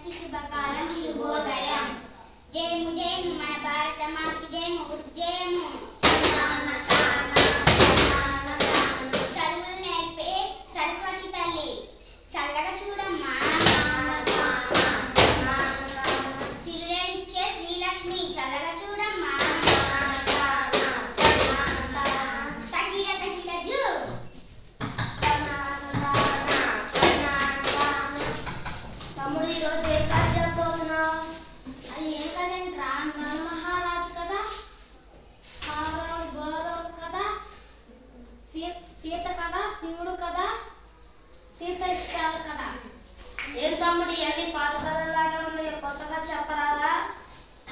అందరికీ శుభకాలం శుభోదయం. జయము జయము మన భారత మాతకి జయము జయము. చదువులు నేర్పే సరస్వతి తల్లి చల్లగా చూడమ్మా. సిరులేనిచ్చే శ్రీలక్ష్మి చల్లగా చూడమ్మా. తగిల తగిల జూ. తమ్ముడు ఈరోజు ఏ కథ చెప్పబోతున్నావు? అది ఏం కదంట్రా? మహారాజు కదా, గౌరవ్ కదా, సీత కదా, శివుడు కదా, సీత ఇష్టాలు కదా. ఏం తమ్ముడు ఇవన్నీ పాత కథలాగా ఉన్నాయి, కొత్తగా చెప్పరాదా?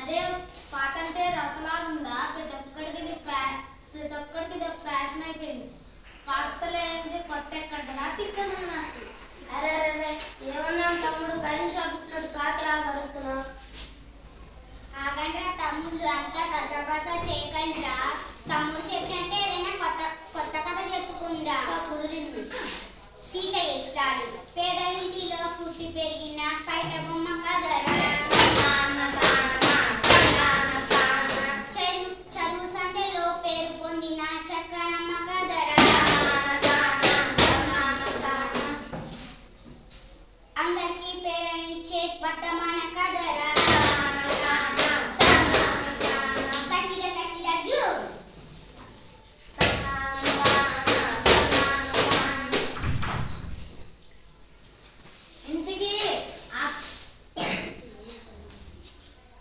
అదే పాత అంటే రథలాగా ఉందా? ప్రతి ఒక్కడికి ఇది ఒక ఫ్యాషన్ అయిపోయింది. పాతలు వేసింది కొత్త ఎక్కడదా తిక్కను నాకు. అరే అరే ఏమన్నాను తమ్ముడు? కనీసం పుట్టినట్టు కాకిలా కలుస్తున్నావు. ఆగండ్రా తమ్ముళ్ళు, అంతా కసబస చేయకండ్రా. తమ్ముడు చెప్పినట్టే ఏదైనా కొత్త కథ చెప్పుకుందా. కుదిరింది. సీత ఇష్టాలు. పేదలింటిలో పుట్టి పెరిగిన పైట బొమ్మ కదరా. చదువు సందేలో పేరు పొందిన చక్కనమ్మ కదరా. అందరికీ పేరనిచ్చే వర్తమాన కదరా.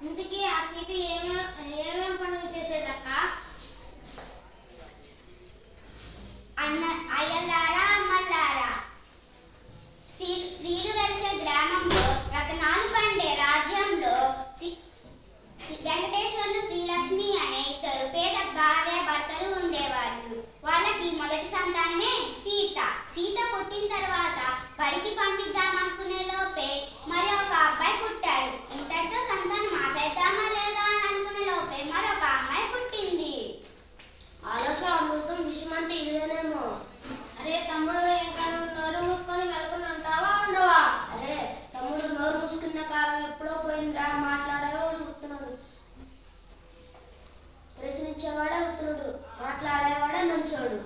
ఇంతకీ ఆ సీత ఏమేం పనులు చేసేదక్క? అయ్యలారా మల్లారా, స్త్రీలు వెలిసే గ్రామంలో, రతనాలు పండే రాజ్యంలో వెంకటేశ్వర్లు శ్రీలక్ష్మి అనే ఇద్దరు పేద భార్య భర్తలు ఉండేవాళ్ళు. వాళ్ళకి మొదటి సంతానమే సీత. సీత పుట్టిన తర్వాత బడికి పంపిద్దామనుకునే లోపే మరి ఒక అబ్బాయి పుట్టాడు. ఇంతటితో సంతానం ఆపేద్దామా లేదా అని అనుకునే లోపే మరొక అమ్మాయి పుట్టింది. ఆలోచన అమృతం విషయం అంటే ఇదేనేమో. అరే తమ్ముడు, ఇంకా నోరు మూసుకొని మెలకుని ఉంటావా ఉండవా? అరే తమ్ముడు, నోరు మూసుకున్న కాలం ఎప్పుడో పోయిందిరా. మాట్లాడేవో గుర్తున్నాడు, ప్రశ్నించేవాడే ఉత్తరుడు, మాట్లాడేవాడే మంచోడు.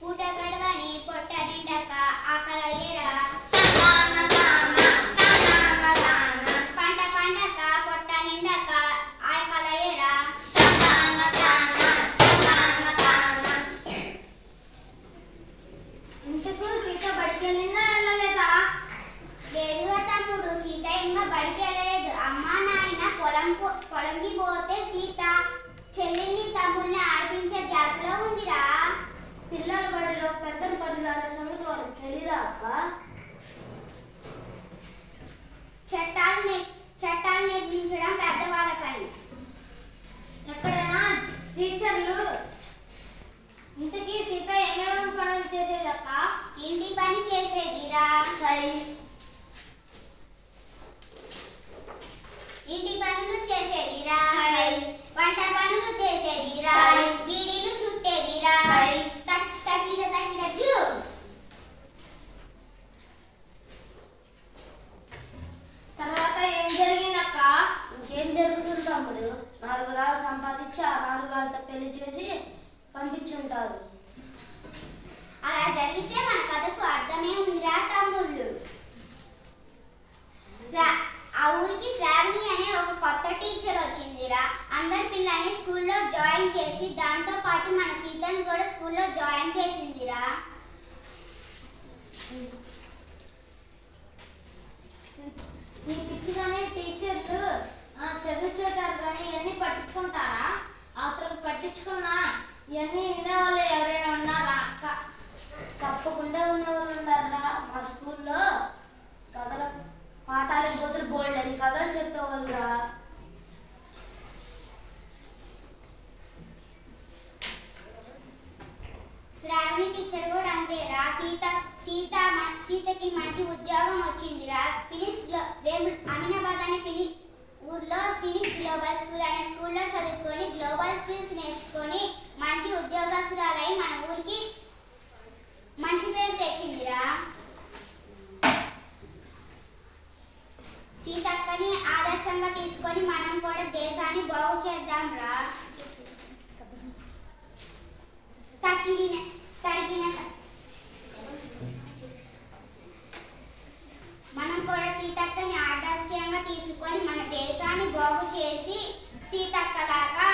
పూట గడవని పొట్ట నిండక ఆకలయ్యేరా. పంట పండక పొట్ట నిండక ఆకలయ్యేరా. ఇంతకు సీత బడికి వెళ్ళిందా వెళ్ళలేదా? లేదుగా తమ్ముడు, సీత ఇంకా బడికి వెళ్ళలేదు. అమ్మా నాయన పొలంకి పోతే సీత చెల్లిని తమ్ముల్ని ఆడిపించే ధ్యాసలో ఉందిరా. పిల్లల బడిలో పెద్దల బడిలో అనే సంగతి వాళ్ళకి తెలీదా అక్క? చట్టాలు నిర్మించడం పెద్దవాళ్ళ పని. ఎక్కడైనా టీచర్లు. ఇంతకీ సీత ఏమేమి పనులు చేసేదక్క? ఇంటి పని చేసేదిరా. ఇంటి పనులు చేసేదిరా. వంట పనులు చేసేదిరా. బీడీలు చుట్టేదిరా. తగిన తగిన జూ. తర్వాత ఏం జరిగిందక్క? ఇంకేం జరుగుతుంది తమ్ముడు? 4 రాళ్ళు సంపాదించి ఆ 4 రాళ్ళతో పెళ్లి చేసి పంపించుంటారు. అలా జరిగితే మన కథకు అర్థమే ఉందిరా తమ్ముళ్ళు. ఆ ఊరికి శ్రావణి అనే ఒక కొత్త టీచర్ వచ్చిందిరా. అందరి పిల్లల్ని స్కూల్లో జాయిన్ చేసి దాంతో పాటు మన సీతను కూడా స్కూల్లో జాయిన్ చేసిందిరా. ఈ పిచ్చిగానే టీచర్లు చదువుతారు కానీ ఇవన్నీ పట్టించుకుంటారా? అసలు పట్టించుకున్నా ఇవన్నీ వినేవాళ్ళు ఎవరైనా ఉన్నారా అక్క? తప్పకుండా ఉన్నవాళ్ళు ఉన్నారా. మా స్కూల్లో కథల పాఠాలు బదులు బోల్డ్ అని కథలు చెప్పేవాళ్ళురా. శ్రావణి టీచర్ కూడా అంతేరా. సీతకి మంచి ఉద్యోగం వచ్చిందిరా. అమీనాబాద్ అనే ఊర్లో ఫినిక్స్ గ్లోబల్ స్కూల్ అనే స్కూల్లో చదువుకొని గ్లోబల్ స్కిల్స్ నేర్చుకొని మంచి మంచి ఉద్యోగస్తురాలై మన ఊరికి మంచి పేరు తెచ్చిందిరా. సీతక్కని ఆదర్శంగా తీసుకొని మనం కూడా దేశాన్ని బాగు చేద్దాంరా. మనం కూడా సీతక్కని ఆదర్శంగా తీసుకొని మన దేశాన్ని బాగు చేసి సీతక్కలాగా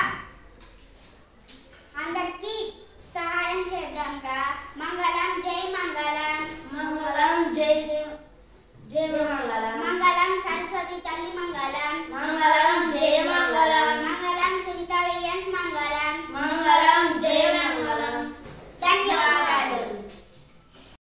అందరికీ సహాయం చేద్దాంరా. మంగళం జై మంగళం. మంగళం జై జై మంగళం. మంగళం సరస్వతి తల్లి మంగళం. మంగళం